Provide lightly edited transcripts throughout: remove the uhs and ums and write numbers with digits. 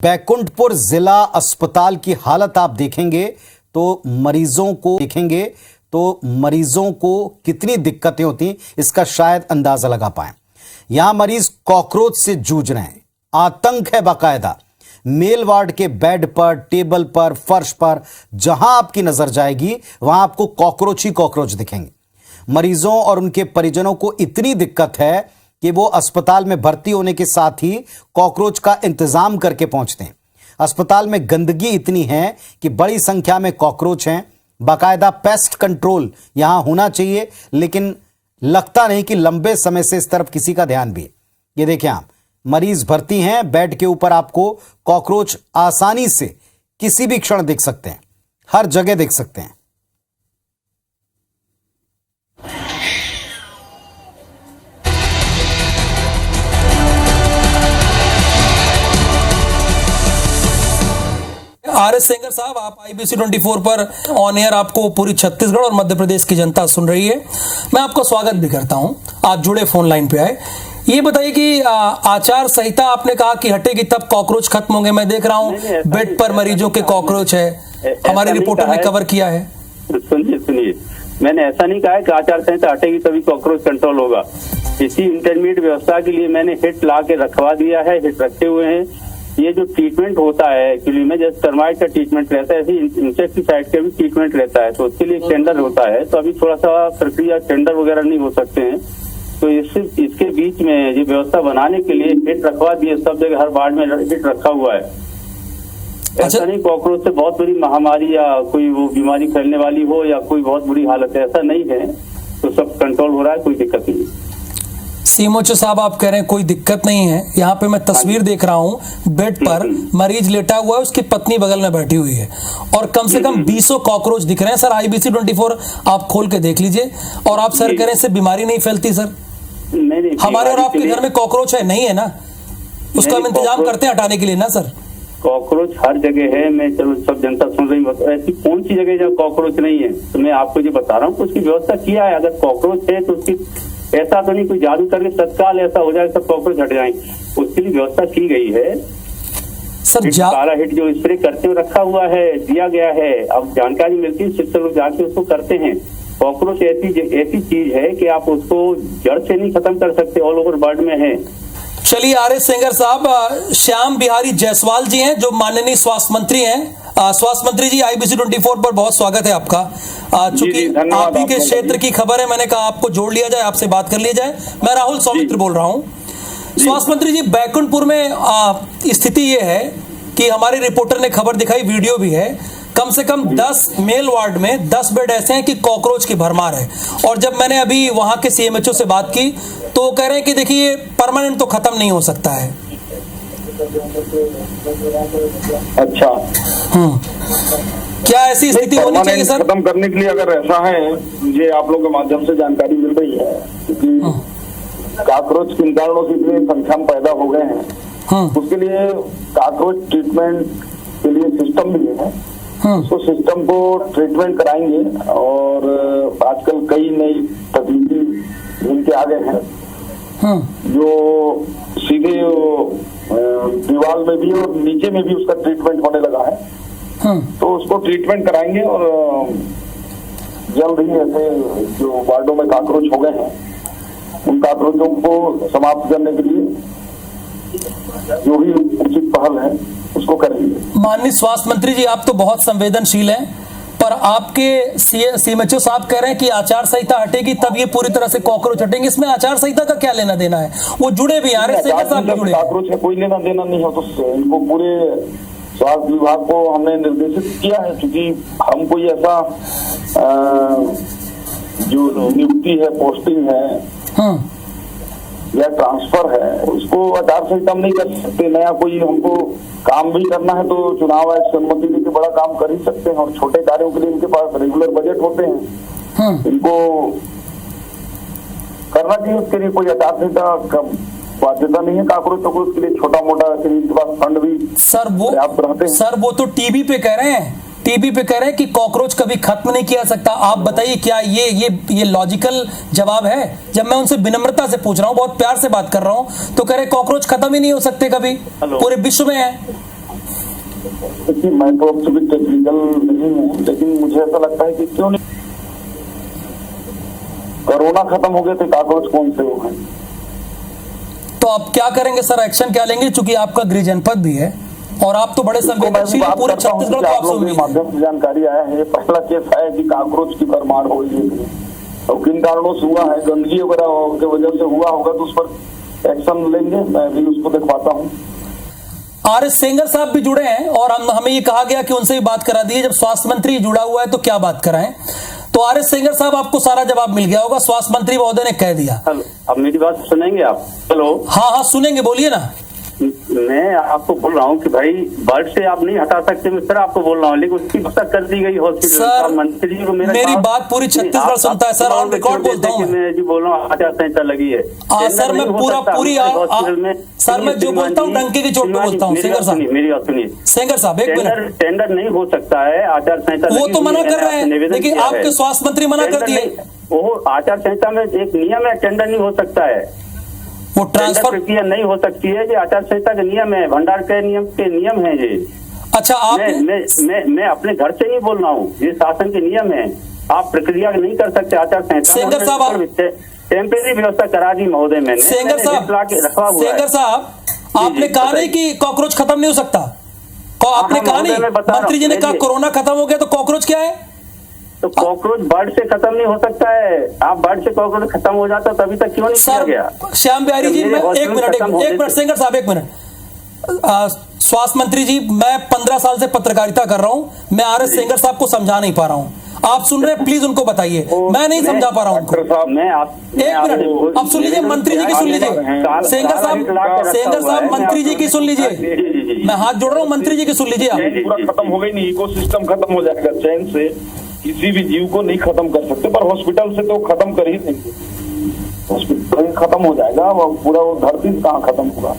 बैकुंठपुर जिला अस्पताल की हालत आप देखेंगे तो मरीजों को कितनी दिक्कतें होती इसका शायद अंदाजा लगा पाए। यहां मरीज कॉकरोच से जूझ रहे हैं, आतंक है बाकायदा। मेल वार्ड के बेड पर, टेबल पर, फर्श पर जहां आपकी नजर जाएगी वहां आपको कॉकरोच ही कॉकरोच दिखेंगे। मरीजों और उनके परिजनों को इतनी दिक्कत है कि वो अस्पताल में भर्ती होने के साथ ही कॉकरोच का इंतजाम करके पहुंचते हैं। अस्पताल में गंदगी इतनी है कि बड़ी संख्या में कॉकरोच हैं। बाकायदा पेस्ट कंट्रोल यहां होना चाहिए, लेकिन लगता नहीं कि लंबे समय से इस तरफ किसी का ध्यान भी। ये देखें आप, मरीज भर्ती हैं, बेड के ऊपर आपको कॉकरोच आसानी से किसी भी क्षण दिख सकते हैं, हर जगह दिख सकते हैं। आर.एस. सेंगर साहब, आप IBC 24 पर ऑन एयर, आपको पूरी छत्तीसगढ़ और मध्य प्रदेश की जनता सुन रही है। मैं आपका स्वागत भी करता हूं, आप जुड़े फोन लाइन पे आए। ये बताइए कि आचार संहिता आपने कहा कि हटेगी तब कॉकरोच खत्म होंगे। मैं देख रहा हूं बेड पर मरीजों के कॉकरोच है, हमारे रिपोर्टर ने कवर किया है। सुनिए, मैंने ऐसा नहीं कहा है कि आचार संहिता हटेगी तभी कॉकरोच कंट्रोल होगा। इसी इंटरमीडिएट व्यवस्था के लिए मैंने हिट ला के रखवा दिया है, हिट रखे हुए हैं। ये जो ट्रीटमेंट होता है एक्चुअली में, जैसे टर्माइट का ट्रीटमेंट रहता है, ऐसे इंसेक्टिसाइड का भी ट्रीटमेंट रहता है, तो उसके लिए टेंडर होता है। तो अभी थोड़ा सा प्रक्रिया टेंडर वगैरह नहीं हो सकते हैं, तो इसके बीच में ये व्यवस्था बनाने के लिए हिट रखवा दिए। सब जगह हर वार्ड में हिट रखा हुआ है। ऐसा नहीं कॉकरोच से बहुत बड़ी महामारी या कोई वो बीमारी फैलने वाली हो या कोई बहुत बुरी हालत है, ऐसा नहीं है। तो सब कंट्रोल हो रहा है, कोई दिक्कत नहीं है। सीएमओ साहब, आप कह रहे हैं कोई दिक्कत नहीं है। यहाँ पे मैं तस्वीर देख रहा हूँ, बेड पर मरीज लेटा हुआ है, उसकी पत्नी बगल में बैठी हुई है और कम से कम 200 कॉकरोच दिख रहे हैं। सर, IBC 24 आप खोल के देख लीजिए। और आप सर कह रहे हैं इससे बीमारी नहीं फैलती। सर नहीं, हमारे और आपके घर में कॉकरोच है नहीं है ना, उसका हम इंतजाम करते हैं हटाने के लिए ना सर। कॉकरोच हर जगह है। मैं चलो सब जनता सुन रही है, ऐसी कौन सी जगह जहाँ कॉकरोच नहीं है? तो मैं आपको जो बता रहा हूँ उसकी व्यवस्था किया है। अगर कॉकरोच है तो उसकी ऐसा तो नहीं कोई जादू करके तत्काल ऐसा हो जाए सब कॉकरोच हट जाए, उसके लिए व्यवस्था की गई है। सर सारा हिट जो स्प्रे करते हुए रखा हुआ है, दिया गया है। अब जानकारी मिलती है, शिक्षक लोग जाके उसको करते हैं। कॉकरोच ऐसी चीज है कि आप उसको जड़ से नहीं खत्म कर सकते, ऑल ओवर वर्ल्ड में है। चलिए आर.एस. सेंगर साहब, श्याम बिहारी जायसवाल जी हैं जो माननीय स्वास्थ्य मंत्री हैं। स्वास्थ्य मंत्री जी, IBC 24 पर बहुत स्वागत है आपका। चूंकि आप ही के क्षेत्र की खबर है, मैंने कहा आपको जोड़ लिया जाए, आपसे बात कर लिया जाए। मैं राहुल सौमित्र बोल रहा हूँ। स्वास्थ्य मंत्री जी, बैकुंठपुर में स्थिति ये है कि हमारे रिपोर्टर ने खबर दिखाई, वीडियो भी है। कम से कम 10 मेल वार्ड में 10 बेड ऐसे हैं कि कॉकरोच की भरमार है। और जब मैंने अभी वहां के CMHO से बात की तो वो कह रहे हैं कि देखिए परमानेंट तो खत्म नहीं हो सकता है। अच्छा, क्या ऐसी स्थिति होनी चाहिए सर? खत्म करने के लिए अगर ऐसा है, मुझे आप लोगों के माध्यम से जानकारी मिल रही है क्योंकि कॉकरोच किन कारणों से इतनी संख्या में पैदा हो गए हैं, उसके लिए कॉकरोच ट्रीटमेंट के लिए सिस्टम भी है। तो सिस्टम को ट्रीटमेंट कराएंगे और आजकल कई नई तकनीकी इनके आ गए हैं जो सीधे दीवार में भी और नीचे में भी उसका ट्रीटमेंट होने लगा है। तो उसको ट्रीटमेंट कराएंगे और जल्द ही ऐसे जो वार्डों में कॉकरोच हो गए हैं उन कॉकरोचों को समाप्त करने के लिए जो भी उचित पहल है उसको करेंगे। माननीय स्वास्थ्य मंत्री जी, आप तो बहुत संवेदनशील हैं, पर आपके CMHO साहब कह रहे हैं कि आचार संहिता हटेगी तब ये पूरी तरह से कॉकरोच हटेंगे। इसमें आचार संहिता का क्या लेना देना है? वो जुड़े भी हैं, कॉकरोच है, कोई लेना देना नहीं हो। तो इनको पूरे स्वास्थ्य विभाग को हमने निर्देशित किया है, क्योंकि हम कोई ऐसा जो नियुक्ति है, पोस्टिंग है या ट्रांसफर है, उसको आचार संहिता में नहीं कर सकते। नया कोई हमको काम भी करना है तो चुनाव आयोग से अनुमति लेके बड़ा काम कर ही सकते हैं। और छोटे कार्यों के लिए इनके पास रेगुलर बजट होते हैं, इनको करना चाहिए। उसके लिए कोई आचार संहिता का बाध्यता नहीं है। कॉकरोच तो उसके लिए छोटा मोटा इनके पास फंड भी पर्याप्त रहते हैं। सर वो तो टीवी पे कह रहे हैं, टीवी पे कह रहे हैं कि कॉकरोच कभी खत्म नहीं किया सकता। आप बताइए क्या ये लॉजिकल जवाब है? जब मैं उनसे विनम्रता से पूछ रहा हूँ, बहुत प्यार से बात कर रहा हूँ, तो कह रहे कॉकरोच खत्म ही नहीं हो सकते कभी, पूरे विश्व में है। देखिए, मैं तो अब भी टेक्निकल नहीं हूँ, लेकिन मुझे ऐसा लगता है कि क्यों नहीं, कोरोना खत्म हो गए थे, कागज कौन से हो गए। तो आप क्या करेंगे सर, एक्शन क्या लेंगे, चूंकि आपका गृह जनपद भी है और आप तो बड़े संवेदनशील हैं, पूरे छत्तीसगढ़ को आप आपसे लोगों के उम्मीद है। माध्यम से जानकारी आया है, पहला केस है कि काकरोच की भरमार हो गई है, तो किन कारणों से हुआ है, गंदगी वगैरह की वजह से हुआ होगा, तो उस पर एक्शन लेंगे। मैं भी उसको दिखवाता हूँ। आर.एस. सेंगर साहब भी जुड़े हैं और हमें ये कहा गया कि उनसे भी बात करा दी है। जब स्वास्थ्य मंत्री जुड़ा हुआ है तो क्या बात कराएं। तो आर.एस. सेंगर साहब, आपको सारा जवाब मिल गया होगा, स्वास्थ्य मंत्री महोदय ने कह दिया। हेलो, अब मेरी बात सुनेंगे आप? हेलो, हाँ सुनेंगे, बोलिए ना। मैं आपको बोल रहा हूँ कि भाई बर्ड से आप नहीं हटा सकते, मैं सर आपको बोल रहा हूँ, लेकिन उसकी व्यवस्था कर दी गई हॉस्पिटल। सर, मंत्री जी को मेरी बात पूरी छत्तीसगढ़ सुनता है सर, ऑन रिकॉर्ड बोलता हूँ मैं जी, बोल रहा हूँ आचार संहिता लगी है सर। मैं पूरी हॉस्पिटल में सर, मैं जो बोलता हूँ डंके की चोट पे बोलता हूँ। सेंगर साहब, मेरी बात सुनिए। सेंगर साहब, एक मिनट। टेंडर नहीं हो सकता है, आचार संहिता वो तो मना कर रहे हैं, लेकिन आपके स्वास्थ्य मंत्री मना कर दिए। वो आचार संहिता में एक नियम है, टेंडर नहीं हो सकता है, वो ट्रांसफर प्रक्रिया नहीं हो सकती है। ये आचार संहिता का नियम है, भंडार के नियम है ये। अच्छा, आप मैं अपने घर से नहीं बोल रहा हूँ, ये शासन के नियम है, आप प्रक्रिया नहीं कर सकते आचार संहिता। सेंगर साहब, टेम्परेरी व्यवस्था करा दी महोदय मैंने। सेंगर साहब, आपने कहा नहीं कि कॉकरोच खत्म नहीं हो सकता, आपने कहा नहीं, मंत्री जी ने कहा कोरोना खत्म हो गया, तो कॉकरोच क्या है? तो कॉकरोच बर्ड से खत्म नहीं हो सकता है। आप बर्ड से कॉकरोच खत्म हो जाता तभी तक क्यों नहीं किया गया? श्याम बिहारी जी, मैं एक मिनट सेंगर साहब, एक मिनट। स्वास्थ्य मंत्री जी, मैं 15 साल से पत्रकारिता कर रहा हूं, मैं आर.एस. सेंगर साहब को समझा नहीं पा रहा हूं। आप सुन रहे हैं, प्लीज उनको बताइए, मैं नहीं समझा पा रहा हूं उनको। एक मिनट, अब सुन लीजिए, मंत्री जी की सुन लीजिए। सेंगर साहब, मंत्री जी की सुन लीजिए, मैं हाथ जोड़ रहा हूँ, मंत्री जी की सुन लीजिए। आप पूरा खत्म हो गई नहीं, इकोसिस्टम खत्म हो जाएगा, चैन से किसी भी जीव को नहीं खत्म कर सकते, पर हॉस्पिटल से तो खत्म कर ही देंगे। हॉस्पिटल खत्म हो जाएगा, वो पूरा वो धरती कहाँ खत्म होगा।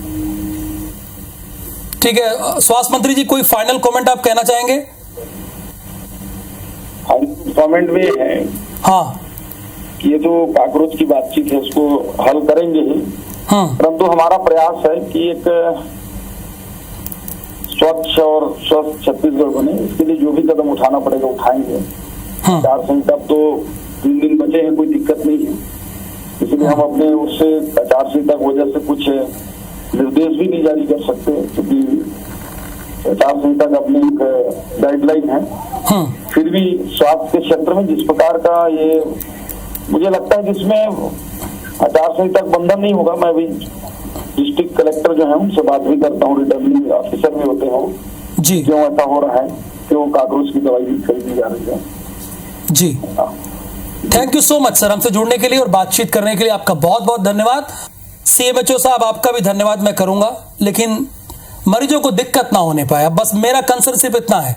ठीक है, स्वास्थ्य मंत्री जी, कोई फाइनल कमेंट आप कहना चाहेंगे? कमेंट में है हाँ, ये जो काकरोच की बातचीत है उसको हल करेंगे ही, परंतु हमारा प्रयास है कि एक स्वच्छ और स्वस्थ छत्तीसगढ़ बने, इसके लिए जो भी कदम उठाना पड़ेगा उठाएंगे। आचार संहिता तो 3 दिन बचे हैं, कोई दिक्कत नहीं है, इसलिए हम अपने उससे आचार संहिता की वजह से कुछ निर्देश भी नहीं जारी कर सकते, क्योंकि आचार संहिता का अपनी एक गाइडलाइन है। फिर भी स्वास्थ्य के क्षेत्र में जिस प्रकार का ये मुझे लगता है कि इसमें आचार संहिता का बंधन नहीं होगा। मैं भी डिस्ट्रिक्ट कलेक्टर जो है उनसे बात भी करता हूँ, रिटर्निंग ऑफिसर भी होते हैं जी, क्यों ऐसा हो रहा है, क्यों काकरोच की दवाई भी खरीदी जा रही है जी। Thank you so much sir, हमसे जुड़ने के लिए और बातचीत करने के लिए आपका बहुत बहुत धन्यवाद। सीएमएचओ साहब, आपका भी धन्यवाद मैं करूंगा, लेकिन मरीजों को दिक्कत ना होने पाए, बस मेरा कंसर्न सिर्फ इतना है।